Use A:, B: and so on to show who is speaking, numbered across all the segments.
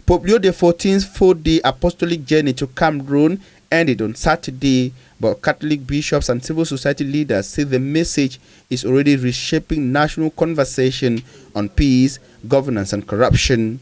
A: Pope Leo XIV's 4-day apostolic journey to Cameroon ended on Saturday, but Catholic bishops and civil society leaders say the message is already reshaping national conversation on peace, governance and corruption.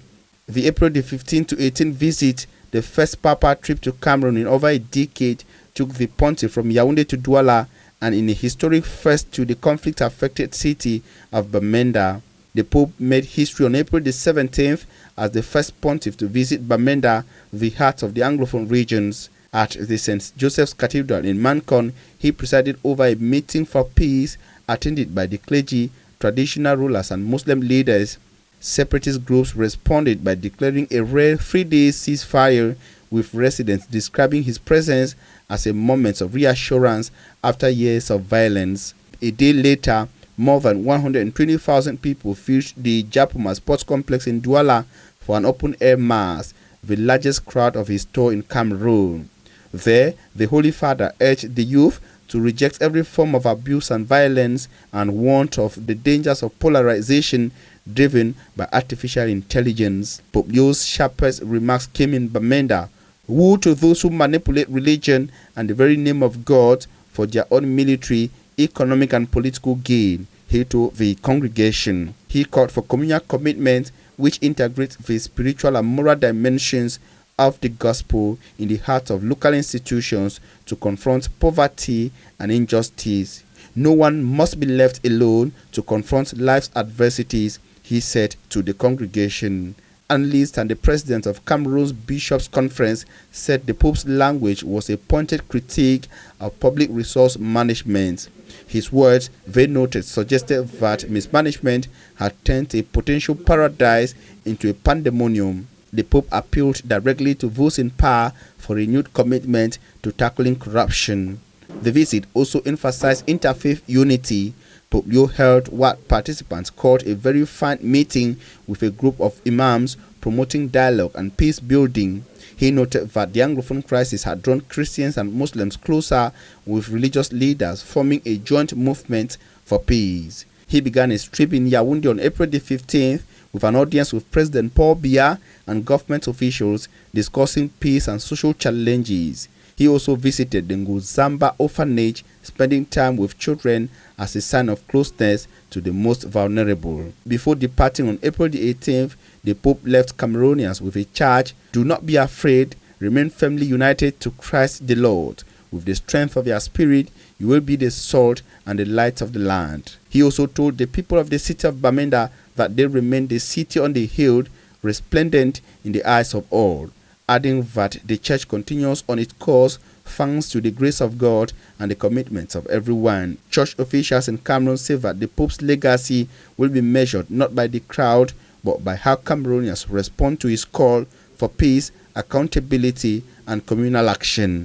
A: The April 15 to 18 visit, the first papal trip to Cameroon in over a decade, took the pontiff from Yaoundé to Douala, and in a historic first to the conflict-affected city of Bamenda. The Pope made history on April the 17th as the first pontiff to visit Bamenda, the heart of the Anglophone regions. At the St. Joseph's Cathedral in Mancon, he presided over a meeting for peace attended by the clergy, traditional rulers and Muslim leaders. Separatist groups responded by declaring a rare 3-day ceasefire, with residents describing his presence as a moment of reassurance after years of violence. A day later, more than 120,000 people filled the Japoma Sports Complex in Douala for an open-air mass, the largest crowd of his tour in Cameroon. There, the Holy Father urged the youth to reject every form of abuse and violence and warned of the dangers of polarization driven by artificial intelligence. Pope Leo's sharpest remarks came in Bamenda. Woe to those who manipulate religion and the very name of God for their own military, economic and political gain, he told the congregation. He called for communal commitment which integrates the spiritual and moral dimensions of the gospel in the heart of local institutions to confront poverty and injustice. No one must be left alone to confront life's adversities, he said to the congregation. Analyst and the president of Cameroon's Bishops' Conference said the Pope's language was a pointed critique of public resource management. His words, they noted, suggested that mismanagement had turned a potential paradise into a pandemonium. The Pope appealed directly to those in power for renewed commitment to tackling corruption. The visit also emphasized interfaith unity. Pope Leo held what participants called a very fine meeting with a group of imams promoting dialogue and peace building. He noted that the Anglophone crisis had drawn Christians and Muslims closer, with religious leaders forming a joint movement for peace. He began his trip in Yaoundé on April the 15th with an audience with President Paul Biya and government officials discussing peace and social challenges. He also visited the Nguzamba orphanage, spending time with children as a sign of closeness to the most vulnerable. Before departing on April the 18th, the Pope left Cameroonians with a charge: do not be afraid, remain firmly united to Christ the Lord. With the strength of your spirit, you will be the salt and the light of the land. He also told the people of the city of Bamenda that they remain the city on the hill, resplendent in the eyes of all, adding that the church continues on its course thanks to the grace of God and the commitments of everyone. Church officials in Cameroon say that the Pope's legacy will be measured not by the crowd, but by how Cameroonians respond to his call for peace, accountability, and communal action.